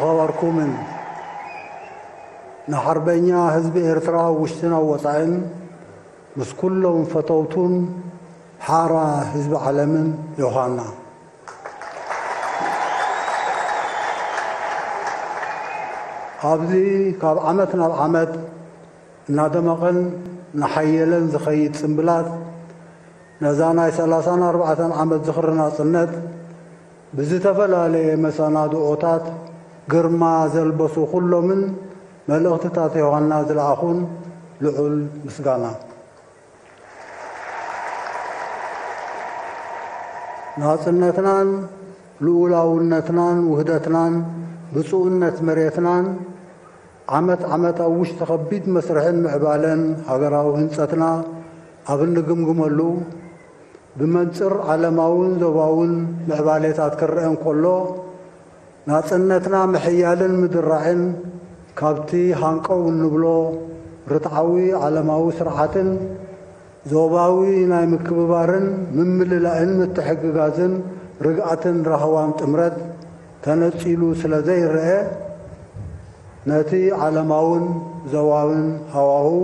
خبركم نحربينا حزب إرترا وشتنا وطعن بس كلهم فتوتون حارة حزب علم يوحنا أبدي كاب عمتنا العمد نادمقن نحيلن زخيت سنبلات نزانا 34 عمد زخرنا صنت بزتفلالي مسانادو اوتات قرما زلبسو كله من ملغتتات يوحنا زلعخون لعول مسقانا ناصنتنان لولاونتنان وهدتنان بصونت مريتنان عمت اوش تخبيت مسرحين معبالن هاقراو هنصتنا ابن قمقملو بمنصر علماون زباون معباليتات كرئن كله ناصنتنا محيالن مدرعين كابتي هانقو نبلو رتعوي علماوي سرعاتن زوباوي ناي مكببارن ممللائن متحققاتن رقعتن رهوان تمرد تنصيلو سلازي رئي ناتي علماون زواون هواهو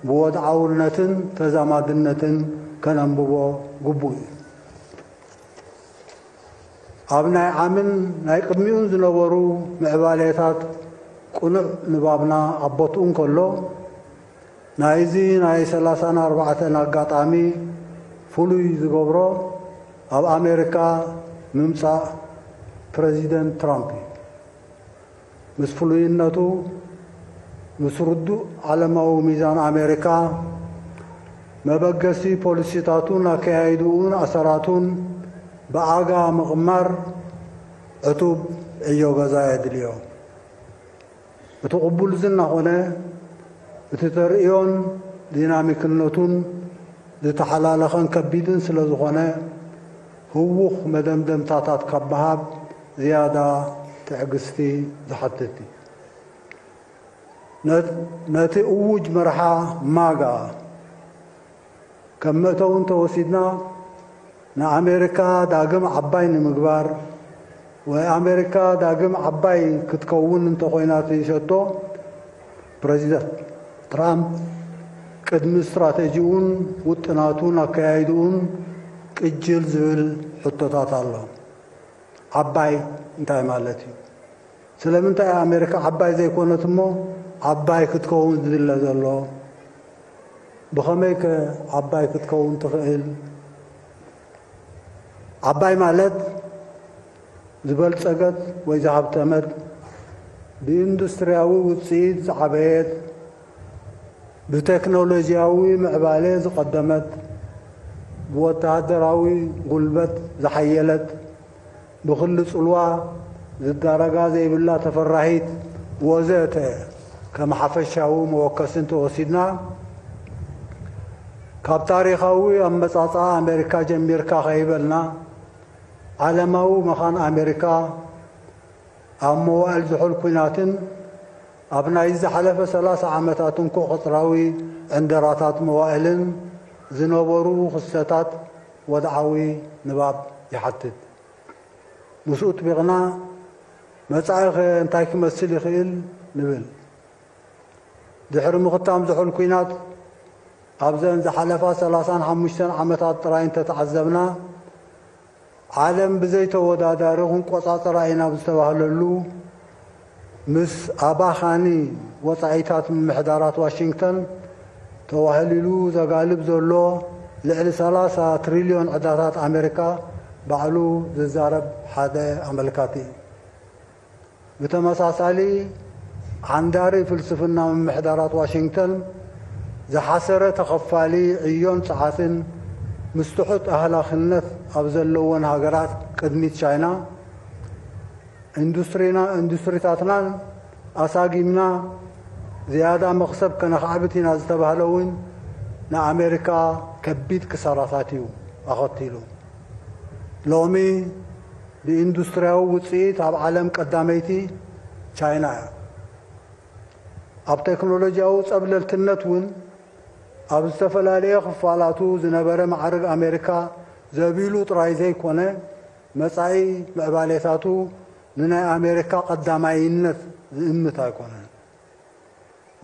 بوضعاونتن تزامادنتن كننببو قبوي أبناء عامن ناي قدميون زنورو معباليتات قنع نبابنا عبطون كله نايزي ناي 34 أقاطامي فلوي زغبرو أب أمريكا ممسا بريزيدنت ترامب مسفلويناتو مسردو علماو ميزان أمريكا مبقسي بوليسيتاتون كايدون أسراتون بآغا مغمر عتوب ايو غزايد اليوم بتقبل زنا هنا بتترئيون ديناميك النوتون لتحلالخان كبيدن سلازخونه هوخ مدمدم تاتات كبهاب زيادة تعقستي زحتتي ناتي اوج مرحا ماغا كمتون توسيدنا نا أمريكا داقم عباين مقبار وأمريكا داقم عباي كتكون انتو خويناتي شتو بريزيدنت ترامب قدم استراتيجيون وطناتون اكايدون قجل زول حطوطات الله عباي انتاي مالتي سلامنتاي أمريكا عباي زي كونتمو عباي كتكون زل زلو بخميك عباي كتكون تخيل عباي مالت زبل سقط ويزعب تمر باندسترياوي وتصيد زعبيت بتكنولوجياوي معبالي قدمت بوتهدراوي قلبت زحيلت بخل صلوا زدارقا زي بالله تفرحيت وزيته كما حفشاوي موكسن توسيدنا كاب تاريخاوي أمساطا أمريكا جميركا خيبلنا علماو مخان أمريكا أموال زحول كويناتن أبناء الزحلفة 3 عامتاتن كو خطراوي اندراتات موائلن زنوبرو خستات ودعاوي نباب يحدد مسؤوت بغنا مصايخ انتاي كمسل يخيل نبل دحر مختام زحول كوينات أبزن زحلفة 35 عامتات طراين تتعذبنا عالم بزيته ودادارهم قصاص رأينا بستوهللو مس أباخاني وصعيتات من محدارات واشنطن توهللو زغالب زولو لعل 3 تريليون عدادات أمريكا بعلو ززارب حدا أمريكاتي بتمساسالي عنداري فلسفنا من محدارات واشنطن زحسرة تخفالي عيون ساعاتن مستحط أهلا خلنت أبزلون هاجرات قدمت شاينا اندستريتاتنا أساقيمنا زيادة مقصب كنخعبتنا زتبهلون نا أمريكا كبيت كساراتاتيو أخطيلو لومي باندسترياو وصيت أب عالم قداميتي شاينا أب تكنولوجياو صبللتنتون أب استفلالي خفالاتو زنبرة معرق أمريكا زبيلو طراي زي كونه መጻኢ ምዕባሌታቱ ንናይ ኣሜሪካ ቀዳማይነት ዝእምት ኣይኮነን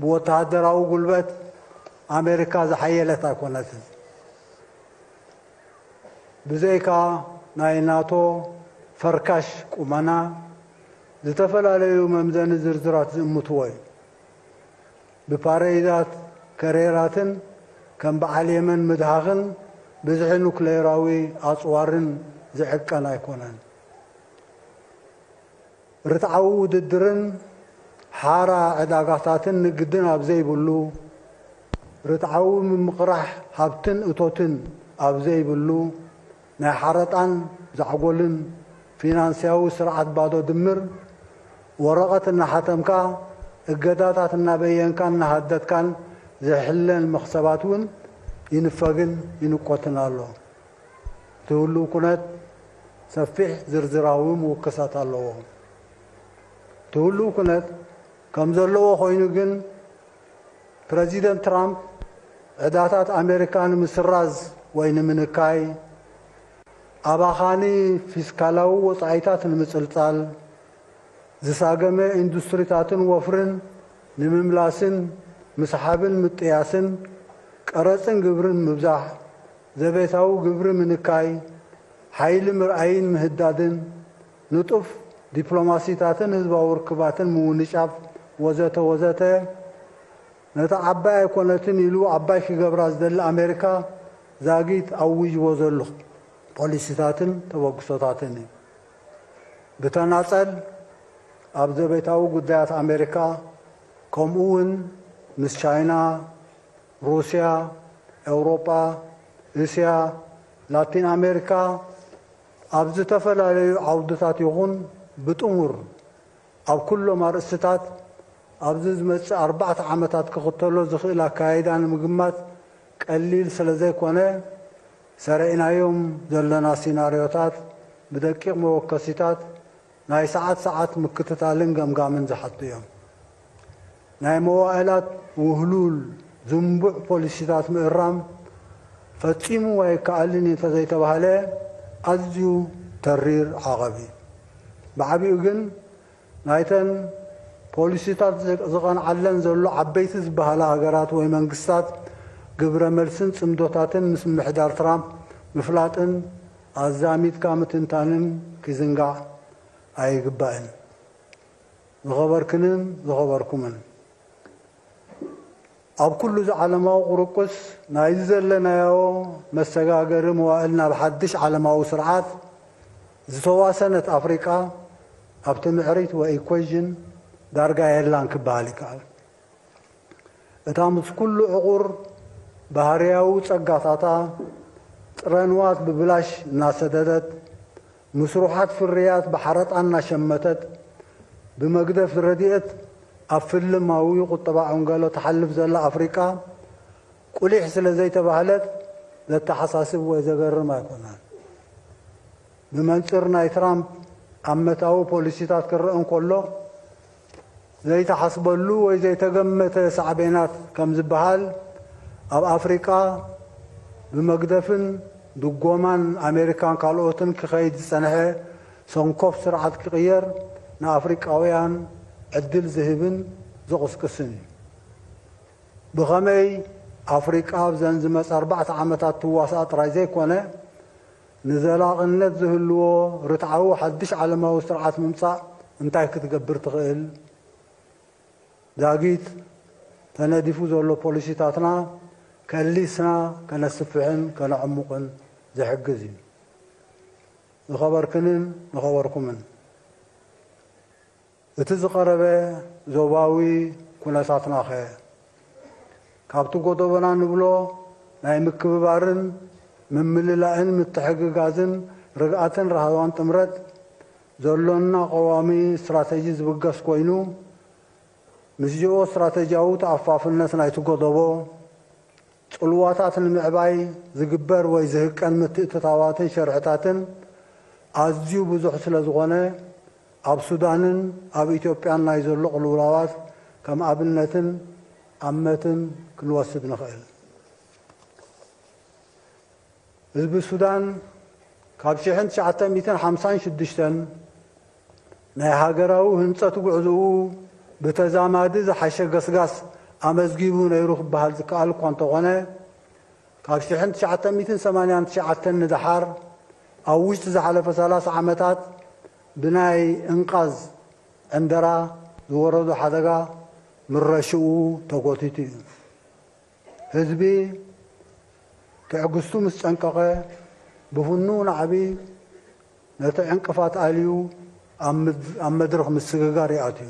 ብወተሃደራዊ ጉልበት ኣሜሪካ ዝሓየለት ኣይኮነትን ብዘይካ ናይ ናቶ ፈርካሽ ቁመና ዝተፈላለዩ መምዘኒ ዝርዝራት ዝእምትዎ እዩ ብፓሬዳት ከሬራትን ከም በዓል የመን ምድሃኽን ብዝሒ ኑክሌራዊ ኣፅዋርን ዝዕቀን ኣይኮነን ርትዓዊ ውድድርን ሓራ ዕዳጋታትን ንግድን ኣብ ዘይብሉ ርትዓዊ ምምቕራሕ ሃብትን እቶትን ኣብ ዘይብሉ ናይ ሓረጣን ዛዕጎልን ፊናንስያዊ ስርዓት ባዶ ድምር ወረቐት እናሓተምካ እገዳታት እናበየንካን እናሃደትካን ዘሕለን መኽሰባት እውን ይንፈግን ይንቆትን ኣሎ ትህሉ ኩነት ሰፊሕ ዝርዝራዊ ምውክሳት ኣለዎ ትህሉ ኩነት ከም ዘለዎ ኮይኑ ግን ፕሬዚደንት ትራምፕ ዕዳታት ኣሜሪካ ንምስራዝ ወይ ንምንካይ ኣባኻኒ ፊስካላዊ ወፃኢታት ንምፅልፃል ዝሳገመ ኢንዱስትሪታትን ወፍርን ንምምላስን ምስሓብን ምጥያስን ቀረፅን ግብርን ምብዛሕ ዘቤታዊ ግብሪ ምንካይ ሓይሊ ምርኣይን ምህዳድን ንጡፍ ዲፕሎማሲታትን ህዝባዊ ርክባትን ምውንጫፍ ወዘተ ወዘተ ነታ ዓባይ ኣይኮነትን ኢሉ ዓባይ ክገብራ ዝደሊ ኣሜሪካ ዛጊት ኣውጅዎ ዘሎ ፖሊሲታትን ተበግሶታትን እዩ ብተናፀል ኣብ ዘቤታዊ ጉዳያት ኣሜሪካ ከምኡ እውን ምስ ቻይና ሩስያ ኤውሮጳ እስያ ላቲን ኣሜሪካ ኣብ ዝተፈላለዩ ዓውድታት ይኹን ብጥሙር ኣብ ኩሎም ኣርእስታት ኣብዚ ዝመፅእ 4 ዓመታት ክኽተሎ ዝኽእል ኣካይዳ ንምግማት ቀሊል ስለ ዘይኮነ ሰሪዕናዮም ዘለና ሲናርዮታት ብደቂቕ መወከሲታት ናይ ሰዓት ምክትታልን ገምጋምን ዝሓቱ እዮም ናይ መዋዕላት ውህሉል ዝንቡዕ ፖሊሲታት ምእራም ፈፂሙ ኣይከኣልን እንተዘይተባሃለ ኣዝዩ ተሪር ዓቐብ እዩ ብዓቢኡ ግን ናይተን ፖሊሲታት ዝቐንዓለን ዘሎ ዓበይቲ ዝበሃላ ሃገራት ወይ መንግስታት ግብረ መልስን ጽምዶታትን ምስ ምሕዳር ትራምፕ ምፍላጥን ኣዛሚትካ ምትንታንን ክዝንጋዕ ኣይግባእን ዝኸበርክንን ዝኸበርኩምን ኣብ ኩሉ ዝዓለማዊ ቁርቁስ ናይዚ ዘለናዮ መሰጋገሪ መዋእል ናብ ሓድሽ ዓለማዊ ስርዓት ዝተዋሰነት ኣፍሪቃ ኣብቲ ምዕሪት ወይ ኢኩዌዥን ዳርጋ የላን ክበሃል ይከኣል እታ ምስ ኩሉ ዕቑር ባህርያዊ ፀጋታታ ጥረንዋት ብብላሽ እናሰደደት مسروحات في الرياض بحرات عنا شمتت بمقدف الرديئت أفل ماوي قطباعهم قالوا تحلف زلا أفريقيا كل يحصل زي تبهلت ذا التحساسب وإذا قرر ما يكونان بمنصرنا ترامب عمتاو بوليسيتات كررهم كله زي تحسب له وإذا تقمت صعبينات كم زبهال أو أفريقيا بمقدفن دقومان أمريكان كالوتن كخيد سنة سنكوف سرعة كغير نا أفريقاويان عدل ذهبن زغس كسن بغمي أفريقيا بزنزمت 4 عامات تواسات رايزي كونه نزلاق النت زهلو رتعو حدش على ما سرعة ممصا انتاي كتقبر تغيل داقيت تنادفو زولو بوليسيتاتنا كالليسنا كنسفعن كنعمقن زحجزين نخبركن نخبركمن اتزقربه زوباوي كناساتنا خ كابتو غدوبنا نبلو ناي مكببارن ممللاين متحققازن رغاتن رهوان تمرد زولنا قوامي استراتيجي زبغس كوينو مسجو استراتيجياو تعفافنس نايتو غدوبو صلواتات المعباي زغبر وي زهقن متتاواتن شرعتاتن ازيو بزح سلازغونه اب سودانن اب اثيوبيان ناي زلو قلولاوات كم ابنتن امتن كنوسد نخيل حزب السودان ካብ 1956 ናይ ሃገራዊ ህንፀት ጉዕዞኡ ብተዛማዲ ዝሓሸ ገስጋስ ኣመዝጊቡ ነይሩ ክበሃል ዝከኣል እኳ እንተኾነ ካብ 1989 ንድሓር ኣብ ውሽጢ ዝሓለፈ 30 ዓመታት ብናይ እንቃዝ ዕንደራ ዝወረዱ ሓደጋ ምረሽኡ ተጎቲቱ እዩ ህዝቢ ትዕግስቱ ምስ ጨንቀቐ ብፍኑ ንዓቢ ነቲ ዕንቅፋት ኣልዩ ኣብ መድረኽ ምስግጋር ይኣትዩ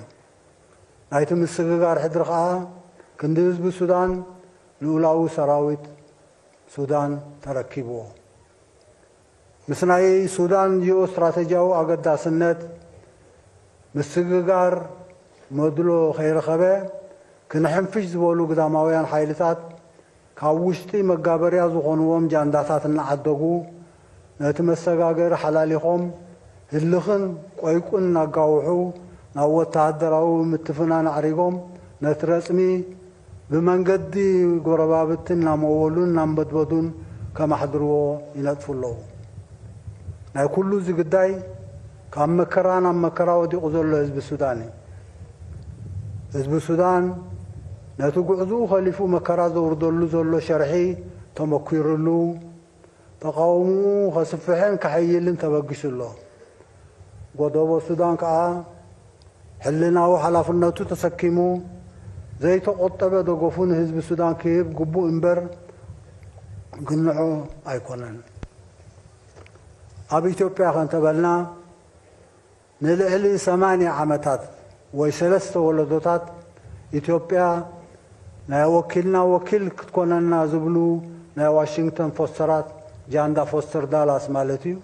ናይቲ ምስግጋር ሕድሪ ከዓ ክንዲ ህዝቢ ሱዳን ልኡላዊ ሰራዊት ሱዳን ተረኪብዎ ምስ ናይ ሱዳን ጂኦ ስትራቴጂያዊ ኣገዳስነት ምስግጋር መድሎ ከይረኸበ ክንሕንፍሽ ዝበሉ ግዳማውያን ሓይልታት ካብ ውሽጢ መጋበርያ ዝኾንዎም ጃንዳታት እናዓደጉ ነቲ መሰጋገሪ ሓላሊኾም ህልኽን ቆይቁን እናጋውሑ ናብ ወተሃደራዊ ምትፍናን ኣዕሪጎም ነቲ ረፅሚ ብመንገዲ ጎረባብትን እናመወሉን እናንበድበዱን ከማሕድርዎ ይነጥፉ ኣለዉ ናይ ኩሉ እዚ ግዳይ ካብ መከራ ናብ መከራ ወዲቑ ዘሎ ህዝቢ ሱዳን እዩ ህዝቢ ሱዳን ነቲ ጉዕዙኡ ኸሊፉ መከራ ዘውርደሉ ዘሎ ሸርሒ ተመኪሩሉ ተቃውምኡ ከስፍሕን ከሐይልን ተበጊሱ ኣሎ ጎደቦ ሱዳን ከዓ ሕልናዊ ሓላፍነቱ ተሰኪሙ ዘይተቆጠበ ደገፉን ህዝቢ ሱዳን ክህብ ግቡእ እምበር ግንዖ ኣይኮነን ኣብ ኢትዮጵያ ከንተበልና ንልዕሊ 80 ዓመታት ወይ 3 ወለዶታት ኢትዮጵያ ናይ ወኪልና ወኪል ክትኮነና ዝብሉ ናይ ዋሽንግተን ፎስተራት ጃንዳ ፎስተር ዳላስ ማለት እዩ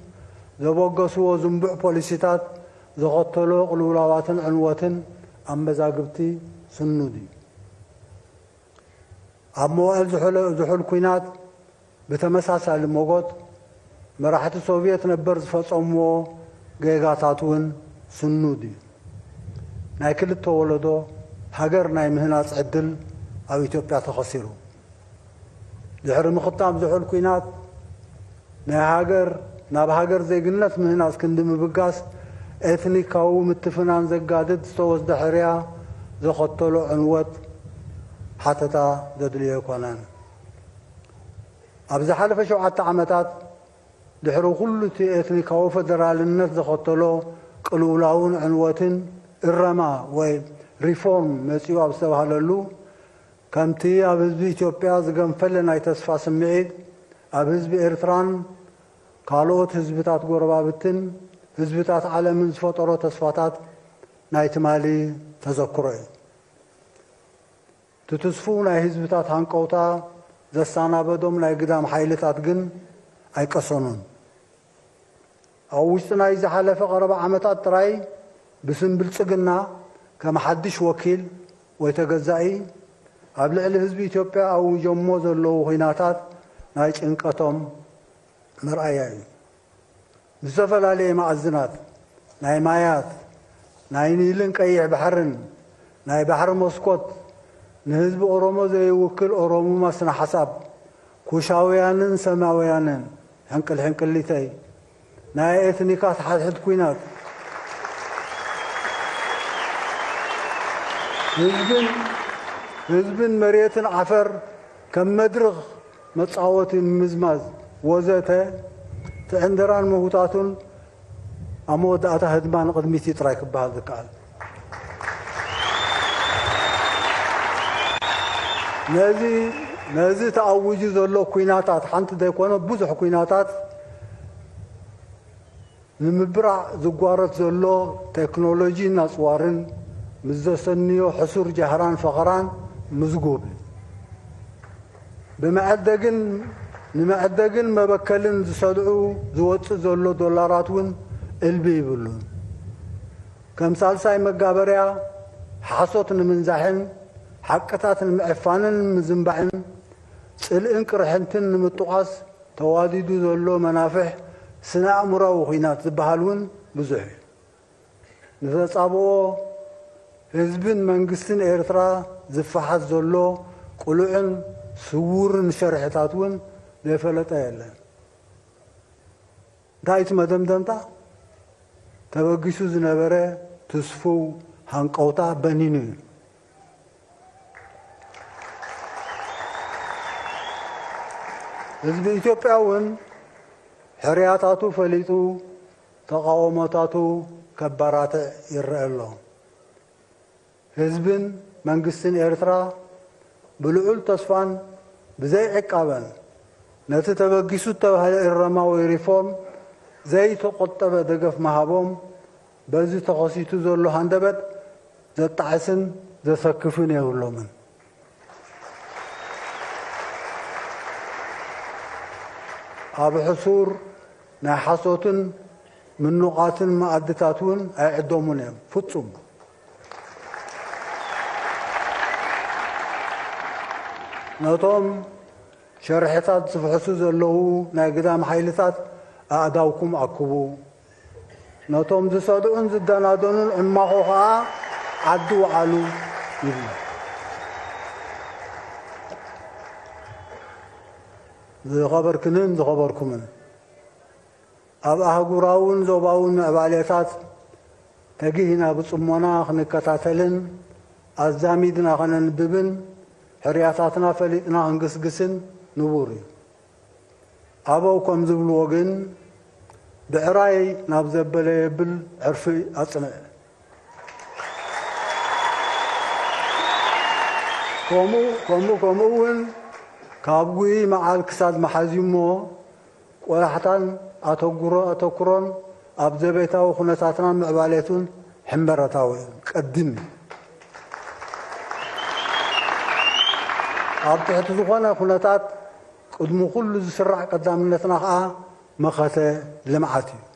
ዘበገስዎ ዝንቡዕ ፖሊሲታት ዘኸተሎ ቅልውላዋትን ዕንወትን ኣመዛግብቲ ስኑድ እዩ ኣብ መዋዕል ዝሑል ኩናት ብተመሳሳሊ ሞጎት መራሕቲ ሶቪየት ነበር ዝፈጸምዎ ጌጋታት እውን ስኑድ እዩ ናይ ክልተ ወለዶ ሃገር ናይ ምህናፅ ዕድል ኣብ ኢትዮጵያ ተኸሲሩ ድሕሪ ምኽታም ዝሑል ኩናት ናይ ሃገር ናብ ሃገር ዘይግነት ምህናፅ ክንዲ ምብጋስ ኤትኒካዊ ምትፍናን ዘጋድድ ዝተወስደ ሕርያ ዘኸተሎ ዕንወት ሓተታ ዘድልዮ ኣይኮነን ኣብ ዝሓለፈ 7 ዓመታት ድሕሪ ኩሉ እቲ ኤትኒካዊ ፌደራልነት ዘኸተሎ ቅልውላውን ዕንወትን እረማ ወይ ሪፎርም መፂኡ ኣብ ዝተባሃለሉ ከምቲ ኣብ ህዝቢ ኢትዮጵያ ዝገንፈለ ናይ ተስፋ ስምዒት ኣብ ህዝቢ ኤርትራን ካልኦት ህዝብታት ጎረባብትን ህዝብታት ዓለምን ዝፈጠሮ ተስፋታት ናይ ትማሊ ተዘክሮ እዩ ትትስፉ ናይ ህዝብታት ሃንቀውታ ዘሳናበዶም ናይ ግዳም ሓይልታት ግን ኣይቀሰኑን ኣብ ውሽጢ ናይ ዝሓለፈ ቀረባ ዓመታት ጥራይ ብስም ብልፅግና ከም ሓድሽ ወኪል ወይ ተገዛኢ ኣብ ልዕሊ ህዝቢ ኢትዮጵያ ኣውጆሞ ዘለዉ ኩናታት ናይ ጭንቀቶም ምርኣያ እዩ ብዝተፈላለየ ማዕዝናት ናይ ማያት ናይ ኒልን ቀይሕ ባሕርን ናይ ባሕሪ መስኮት ንህዝቢ ኦሮሞ ዘይውክል ኦሮሞማ ስነ ሓሳብ ኩሻውያንን ሰማውያንን ሕንቅልሕንቅሊተይ ናይ ኤትኒካት ሓድሕድ ኩናት ህዝብን መሬትን ዓፈር ከም መድረኽ መጻወቲ ምዝማዝ ወዘተ ትዕንደራን መሁታቱን ኣብ መወዳእታ ህድማን ቅድሚት ጥራይ ክበሃል ዝከኣል ነዚ ተኣውጁ ዘሎ ኩናታት ሓንቲ ዘይኮነ ብዙሕ ኩናታት ንምብራዕ ዝጓረት ዘሎ ቴክኖሎጂ ናፅዋርን ምስ ዘሰንዮ ሕሱር ጃህራን ፈኸራን ምዝጉብ ንመዕደግን መበከልን ዝሰድዑ ዝወፅእ ዘሎ ዶላራት እውን እልቢ ይብሉን ከም ሳልሳይ መጋበርያ ሓሶት ንምንዛሕን ሓቅታት ንምዕፋንን ምዝንባዕን ጽልእን ቅርሕንትን ንምጥቋስ ተዋዲዱ ዘሎ መናፍሕ ስነ ኣእምራዊ ኩናት ዝበሃል እውን ብዙሕ እዩ ንተጻብኦ ህዝብን መንግስትን ኤርትራ ዝፈሓት ዘሎ ቁሉዕን ስውርን ሸርሕታት እውን ዘይፈለጠ የለን دايت مدمدمتا تبغيسو زنبره تسفو هنقوتا بنينو حزب ኢትዮጵያውን ሕርያታቱ ፈሊጡ ተቃውሞታቱ ከባራት ይረአሎ ህዝብን መንግስትን ኤርትራ ብልዑል ተስፋን ብዘይ ዕቃበን ነቲ ተበጊሱ ተባህለ ኢረማዊ ሪፎርም ዘይ ተቆጠበ ደገፍ መሃቦም በዚ ተኸሲቱ ዘሎ ሃንደበት ዘጣዕስን ዘሰክፍን የብሎምን ኣብ ሕሱር ናይ ሓሶትን ምኑቃትን ማዕድታትን ኣይዕዶሙን እዮም ፍጹም ነቶም ሸርሕታት ዝፍሕሱ ዘለዉ ናይ ግዳም ሓይልታት ኣእዳውኩም ኣክቡ ነቶም ዝሰድኡን ዝደናደኑን ዕማኹ ከዓ ዓዲ ወዓሉ ይብሉ ዝኸበርክንን ዝኸበርኩምን ኣብ ኣህጉራውን ዞባውን ምዕባለታት ተጊህና ብጽሞና ክንከታተልን ኣዛሚድና ኸነንብብን ሕርያታትና ፈሊጥና ክንግስግስን ንቡር እዩ ኣበው ከም ዝብልዎ ግን ብዕራይ ናብ ዘበለ የብል ዕርፊ ኣጽንዕ ከምኡውን ካብ ጉይ መዓል ክሳድ መሓዚሞ ቆላሕታን ኣተኩሮን ኣብ ዘቤታዊ ኩነታትና ምዕባለቱን ሕንበረታዊ ቀድም ኣብ ትሕቲ ዝኾነ ኩነታት ቅድሚ ኩሉ ዝስራዕ ቀዳምነትና ከዓ መኸተ ልምዓት እዩ